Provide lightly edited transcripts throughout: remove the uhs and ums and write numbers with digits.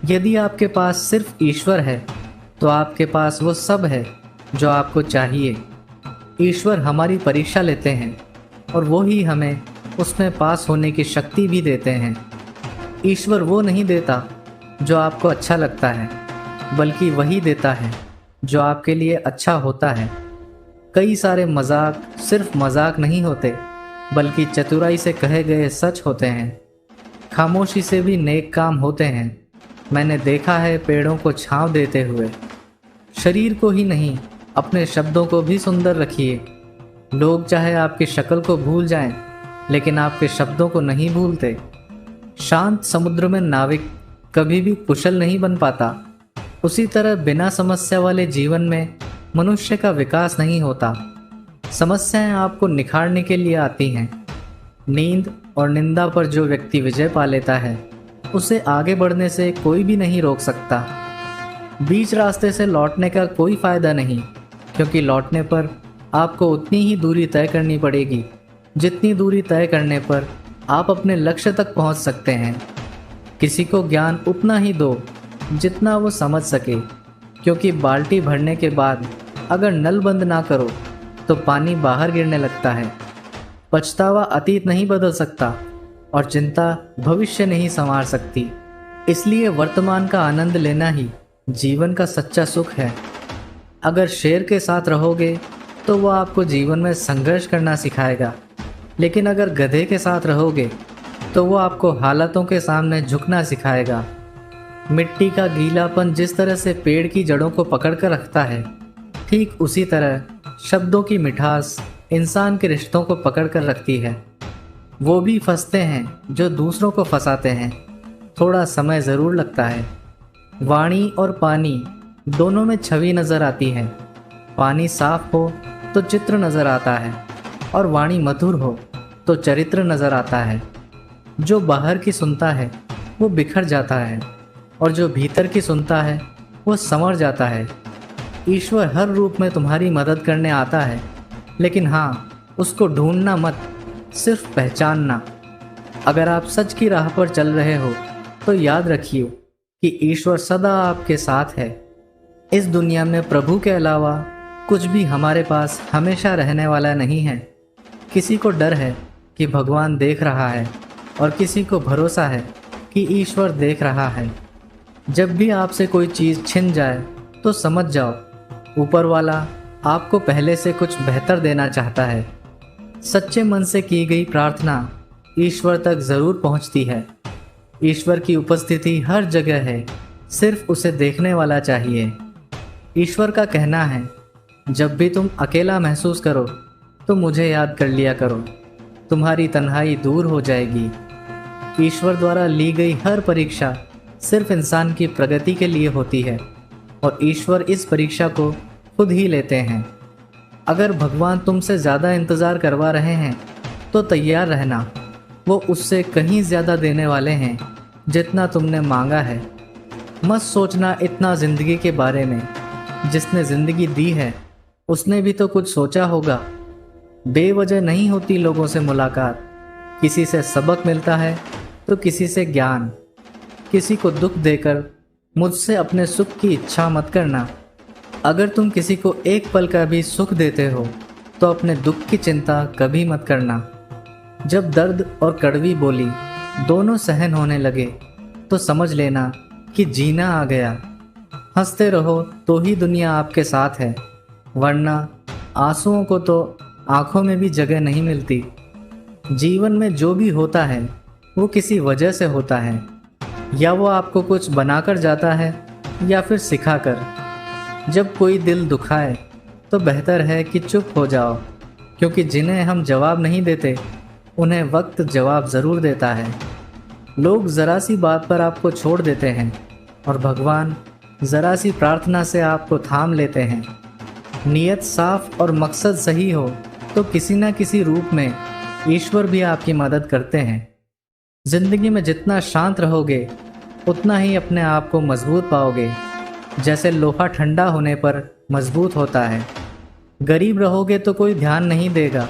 यदि आपके पास सिर्फ ईश्वर है तो आपके पास वो सब है जो आपको चाहिए। ईश्वर हमारी परीक्षा लेते हैं और वो ही हमें उसमें पास होने की शक्ति भी देते हैं। ईश्वर वो नहीं देता जो आपको अच्छा लगता है, बल्कि वही देता है जो आपके लिए अच्छा होता है। कई सारे मजाक सिर्फ मजाक नहीं होते, बल्कि चतुराई से कहे गए सच होते हैं। खामोशी से भी नेक काम होते हैं। मैंने देखा है पेड़ों को छांव देते हुए। शरीर को ही नहीं, अपने शब्दों को भी सुंदर रखिए। लोग चाहे आपकी शक्ल को भूल जाएं, लेकिन आपके शब्दों को नहीं भूलते। शांत समुद्र में नाविक कभी भी कुशल नहीं बन पाता। उसी तरह बिना समस्या वाले जीवन में मनुष्य का विकास नहीं होता। समस्याएं आपको निखारने के लिए आती हैं। नींद और निंदा पर जो व्यक्ति विजय पा लेता है, उसे आगे बढ़ने से कोई भी नहीं रोक सकता। बीच रास्ते से लौटने का कोई फायदा नहीं, क्योंकि लौटने पर आपको उतनी ही दूरी तय करनी पड़ेगी जितनी दूरी तय करने पर आप अपने लक्ष्य तक पहुंच सकते हैं। किसी को ज्ञान उतना ही दो जितना वो समझ सके, क्योंकि बाल्टी भरने के बाद अगर नल बंद ना करो तो पानी बाहर गिरने लगता है। पछतावा अतीत नहीं बदल सकता और चिंता भविष्य नहीं संवार सकती। इसलिए वर्तमान का आनंद लेना ही जीवन का सच्चा सुख है। अगर शेर के साथ रहोगे तो वो आपको जीवन में संघर्ष करना सिखाएगा, लेकिन अगर गधे के साथ रहोगे तो वो आपको हालातों के सामने झुकना सिखाएगा। मिट्टी का गीलापन जिस तरह से पेड़ की जड़ों को पकड़ कर रखता है, ठीक उसी तरह शब्दों की मिठास इंसान के रिश्तों को पकड़ कर रखती है। वो भी फंसते हैं जो दूसरों को फंसाते हैं। थोड़ा समय ज़रूर लगता है। वाणी और पानी दोनों में छवि नज़र आती है। पानी साफ हो तो चित्र नज़र आता है, और वाणी मधुर हो तो चरित्र नज़र आता है। जो बाहर की सुनता है वो बिखर जाता है, और जो भीतर की सुनता है वो संवर जाता है। ईश्वर हर रूप में तुम्हारी मदद करने आता है, लेकिन हाँ, उसको ढूंढना मत, सिर्फ पहचानना। अगर आप सच की राह पर चल रहे हो तो याद रखिए कि ईश्वर सदा आपके साथ है। इस दुनिया में प्रभु के अलावा कुछ भी हमारे पास हमेशा रहने वाला नहीं है। किसी को डर है कि भगवान देख रहा है, और किसी को भरोसा है कि ईश्वर देख रहा है। जब भी आपसे कोई चीज़ छिन जाए तो समझ जाओ, ऊपर वाला आपको पहले से कुछ बेहतर देना चाहता है। सच्चे मन से की गई प्रार्थना ईश्वर तक ज़रूर पहुंचती है। ईश्वर की उपस्थिति हर जगह है, सिर्फ उसे देखने वाला चाहिए। ईश्वर का कहना है, जब भी तुम अकेला महसूस करो तो मुझे याद कर लिया करो, तुम्हारी तन्हाई दूर हो जाएगी। ईश्वर द्वारा ली गई हर परीक्षा सिर्फ इंसान की प्रगति के लिए होती है, और ईश्वर इस परीक्षा को खुद ही लेते हैं। अगर भगवान तुमसे ज़्यादा इंतज़ार करवा रहे हैं तो तैयार रहना, वो उससे कहीं ज़्यादा देने वाले हैं जितना तुमने मांगा है। मत सोचना इतना ज़िंदगी के बारे में। जिसने ज़िंदगी दी है उसने भी तो कुछ सोचा होगा। बेवजह नहीं होती लोगों से मुलाकात। किसी से सबक मिलता है तो किसी से ज्ञान। किसी को दुख देकर मुझसे अपने सुख की इच्छा मत करना। अगर तुम किसी को एक पल का भी सुख देते हो तो अपने दुख की चिंता कभी मत करना। जब दर्द और कड़वी बोली दोनों सहन होने लगे तो समझ लेना कि जीना आ गया। हंसते रहो तो ही दुनिया आपके साथ है, वरना आंसुओं को तो आंखों में भी जगह नहीं मिलती। जीवन में जो भी होता है वो किसी वजह से होता है, या वो आपको कुछ बनाकर जाता है या फिर सिखाकर। जब कोई दिल दुखाए तो बेहतर है कि चुप हो जाओ, क्योंकि जिन्हें हम जवाब नहीं देते उन्हें वक्त जवाब ज़रूर देता है। लोग ज़रा सी बात पर आपको छोड़ देते हैं, और भगवान ज़रा सी प्रार्थना से आपको थाम लेते हैं। नीयत साफ और मकसद सही हो तो किसी न किसी रूप में ईश्वर भी आपकी मदद करते हैं। ज़िंदगी में जितना शांत रहोगे उतना ही अपने आप को मजबूत पाओगे। जैसे लोहा ठंडा होने पर मजबूत होता है। गरीब रहोगे तो कोई ध्यान नहीं देगा।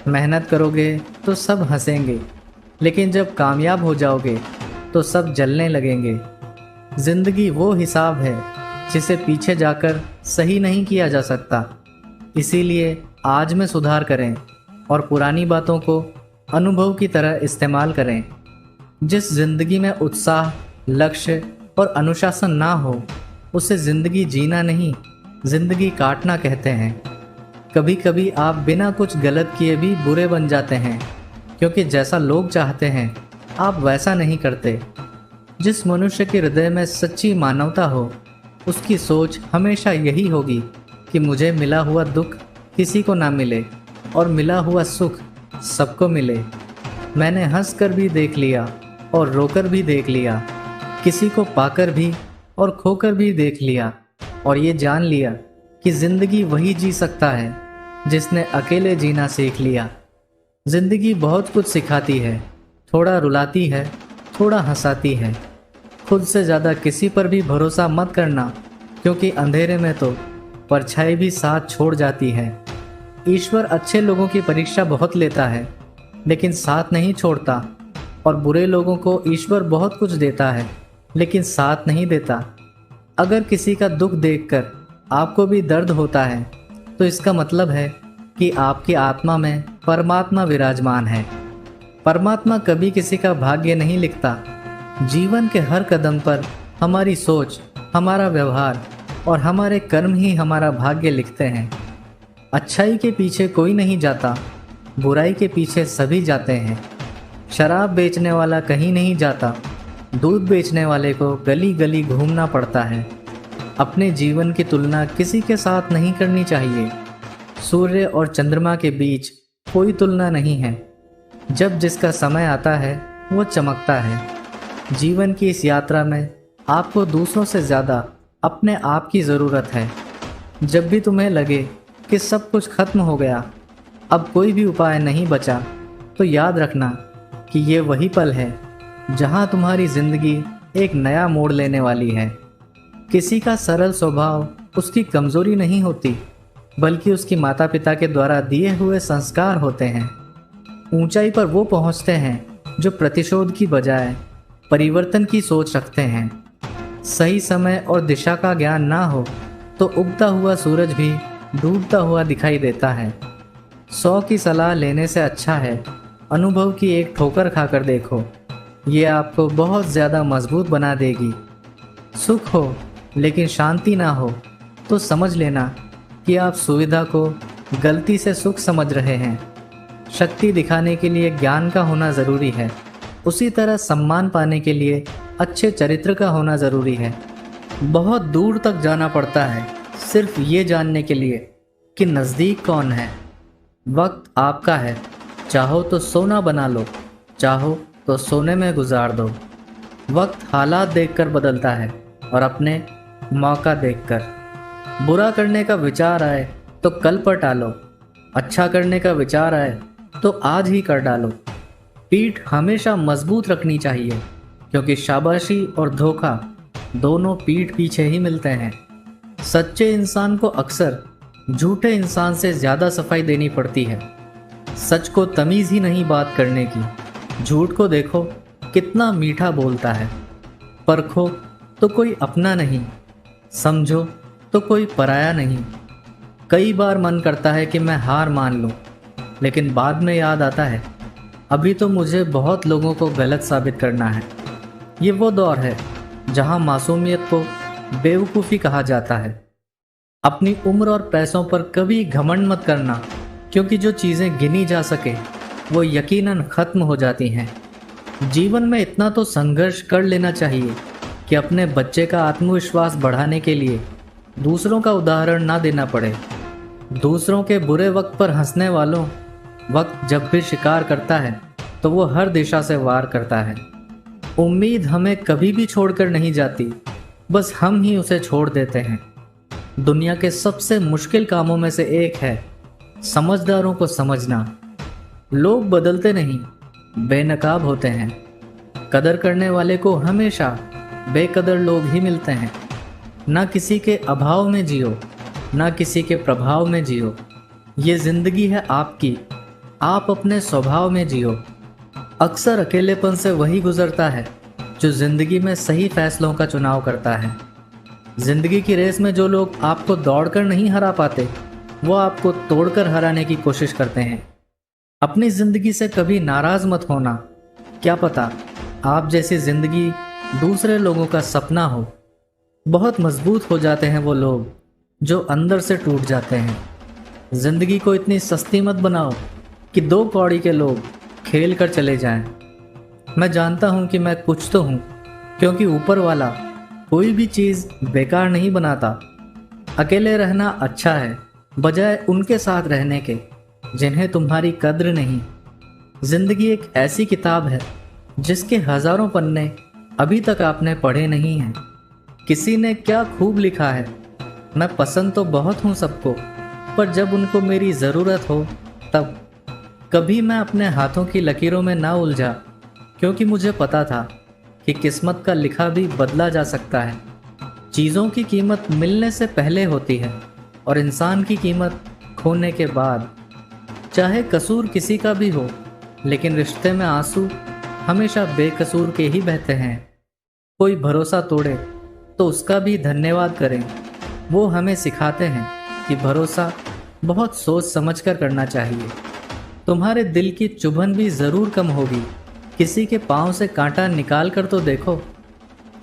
मेहनत करोगे तो सब हंसेंगे, लेकिन जब कामयाब हो जाओगे तो सब जलने लगेंगे। जिंदगी वो हिसाब है जिसे पीछे जाकर सही नहीं किया जा सकता। इसीलिए आज में सुधार करें और पुरानी बातों को अनुभव की तरह इस्तेमाल करें। जिस जिंदगी में उत्साह, लक्ष्य और अनुशासन ना हो, उसे जिंदगी जीना नहीं, जिंदगी काटना कहते हैं। कभी कभी आप बिना कुछ गलत किए भी बुरे बन जाते हैं, क्योंकि जैसा लोग चाहते हैं आप वैसा नहीं करते। जिस मनुष्य के हृदय में सच्ची मानवता हो, उसकी सोच हमेशा यही होगी कि मुझे मिला हुआ दुख किसी को ना मिले और मिला हुआ सुख सबको मिले। मैंने हंसकर भी देख लिया और रोकर भी देख लिया, किसी को पाकर भी और खोकर भी देख लिया, और ये जान लिया कि जिंदगी वही जी सकता है जिसने अकेले जीना सीख लिया। जिंदगी बहुत कुछ सिखाती है, थोड़ा रुलाती है, थोड़ा हंसाती है। खुद से ज़्यादा किसी पर भी भरोसा मत करना, क्योंकि अंधेरे में तो परछाई भी साथ छोड़ जाती है। ईश्वर अच्छे लोगों की परीक्षा बहुत लेता है, लेकिन साथ नहीं छोड़ता, और बुरे लोगों को ईश्वर बहुत कुछ देता है, लेकिन साथ नहीं देता। अगर किसी का दुख देखकर आपको भी दर्द होता है, तो इसका मतलब है कि आपकी आत्मा में परमात्मा विराजमान है। परमात्मा कभी किसी का भाग्य नहीं लिखता। जीवन के हर कदम पर हमारी सोच, हमारा व्यवहार और हमारे कर्म ही हमारा भाग्य लिखते हैं। अच्छाई के पीछे कोई नहीं जाता, बुराई के पीछे सभी जाते हैं। शराब बेचने वाला कहीं नहीं जाता, दूध बेचने वाले को गली गली घूमना पड़ता है। अपने जीवन की तुलना किसी के साथ नहीं करनी चाहिए। सूर्य और चंद्रमा के बीच कोई तुलना नहीं है। जब जिसका समय आता है वो चमकता है। जीवन की इस यात्रा में आपको दूसरों से ज़्यादा अपने आप की ज़रूरत है। जब भी तुम्हें लगे कि सब कुछ खत्म हो गया, अब कोई भी उपाय नहीं बचा, तो याद रखना कि ये वही पल है जहाँ तुम्हारी ज़िंदगी एक नया मोड़ लेने वाली है। किसी का सरल स्वभाव उसकी कमज़ोरी नहीं होती, बल्कि उसकी माता पिता के द्वारा दिए हुए संस्कार होते हैं। ऊंचाई पर वो पहुंचते हैं जो प्रतिशोध की बजाय परिवर्तन की सोच रखते हैं। सही समय और दिशा का ज्ञान ना हो तो उगता हुआ सूरज भी डूबता हुआ दिखाई देता है। 100 की सलाह लेने से अच्छा है अनुभव की एक ठोकर खाकर देखो, ये आपको बहुत ज़्यादा मजबूत बना देगी। सुख हो लेकिन शांति ना हो तो समझ लेना कि आप सुविधा को गलती से सुख समझ रहे हैं। शक्ति दिखाने के लिए ज्ञान का होना ज़रूरी है, उसी तरह सम्मान पाने के लिए अच्छे चरित्र का होना ज़रूरी है। बहुत दूर तक जाना पड़ता है सिर्फ ये जानने के लिए कि नज़दीक कौन है। वक्त आपका है, चाहो तो सोना बना लो, चाहो तो सोने में गुजार दो। वक्त हालात देखकर बदलता है और अपने मौका देखकर। बुरा करने का विचार आए तो कल पर टालो, अच्छा करने का विचार आए तो आज ही कर डालो। पीठ हमेशा मजबूत रखनी चाहिए, क्योंकि शाबाशी और धोखा दोनों पीठ पीछे ही मिलते हैं। सच्चे इंसान को अक्सर झूठे इंसान से ज़्यादा सफाई देनी पड़ती है। सच को तमीज़ ही नहीं बात करने की। झूठ को देखो कितना मीठा बोलता है। परखो तो कोई अपना नहीं, समझो तो कोई पराया नहीं। कई बार मन करता है कि मैं हार मान लूं, लेकिन बाद में याद आता है अभी तो मुझे बहुत लोगों को गलत साबित करना है। ये वो दौर है जहां मासूमियत को बेवकूफ़ी कहा जाता है। अपनी उम्र और पैसों पर कभी घमंड मत करना, क्योंकि जो चीज़ें गिनी जा सके वो यकीनन ख़त्म हो जाती हैं। जीवन में इतना तो संघर्ष कर लेना चाहिए कि अपने बच्चे का आत्मविश्वास बढ़ाने के लिए दूसरों का उदाहरण ना देना पड़े। दूसरों के बुरे वक्त पर हंसने वालों वक्त जब भी शिकार करता है तो वो हर दिशा से वार करता है। उम्मीद हमें कभी भी छोड़कर नहीं जाती, बस हम ही उसे छोड़ देते हैं। दुनिया के सबसे मुश्किल कामों में से एक है समझदारों को समझना। लोग बदलते नहीं, बेनकाब होते हैं। कदर करने वाले को हमेशा बेकदर लोग ही मिलते हैं। ना किसी के अभाव में जियो, ना किसी के प्रभाव में जियो। ये ज़िंदगी है आपकी, आप अपने स्वभाव में जियो। अक्सर अकेलेपन से वही गुजरता है जो जिंदगी में सही फैसलों का चुनाव करता है। जिंदगी की रेस में जो लोग आपको दौड़कर नहीं हरा पाते, वो आपको तोड़कर हराने की कोशिश करते हैं। अपनी जिंदगी से कभी नाराज मत होना। क्या पता आप जैसी जिंदगी दूसरे लोगों का सपना हो। बहुत मजबूत हो जाते हैं वो लोग जो अंदर से टूट जाते हैं। जिंदगी को इतनी सस्ती मत बनाओ कि 2 कौड़ी के लोग खेल कर चले जाएं। मैं जानता हूं कि मैं कुछ तो हूं, क्योंकि ऊपर वाला कोई भी चीज़ बेकार नहीं बनाता। अकेले रहना अच्छा है बजाय उनके साथ रहने के जिन्हें तुम्हारी कद्र नहीं। जिंदगी एक ऐसी किताब है जिसके हजारों पन्ने अभी तक आपने पढ़े नहीं हैं। किसी ने क्या खूब लिखा है, मैं पसंद तो बहुत हूँ सबको, पर जब उनको मेरी ज़रूरत हो तब। कभी मैं अपने हाथों की लकीरों में ना उलझा, क्योंकि मुझे पता था कि किस्मत का लिखा भी बदला जा सकता है। चीज़ों की कीमत मिलने से पहले होती है और इंसान की कीमत खोने के बाद। चाहे कसूर किसी का भी हो, लेकिन रिश्ते में आंसू हमेशा बेकसूर के ही बहते हैं। कोई भरोसा तोड़े तो उसका भी धन्यवाद करें। वो हमें सिखाते हैं कि भरोसा बहुत सोच समझ कर करना चाहिए। तुम्हारे दिल की चुभन भी ज़रूर कम होगी। किसी के पाँव से कांटा निकाल कर तो देखो।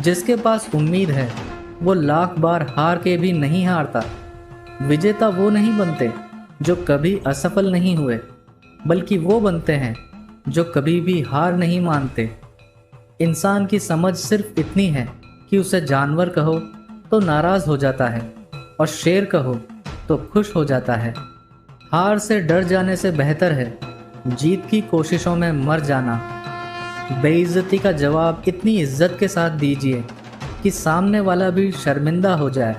जिसके पास उम्मीद है वो लाख बार हार के भी नहीं हारता। विजेता वो नहीं बनते जो कभी असफल नहीं हुए, बल्कि वो बनते हैं जो कभी भी हार नहीं मानते। इंसान की समझ सिर्फ इतनी है कि उसे जानवर कहो तो नाराज़ हो जाता है और शेर कहो तो खुश हो जाता है। हार से डर जाने से बेहतर है जीत की कोशिशों में मर जाना। बेइज्जती का जवाब इतनी इज्जत के साथ दीजिए कि सामने वाला भी शर्मिंदा हो जाए।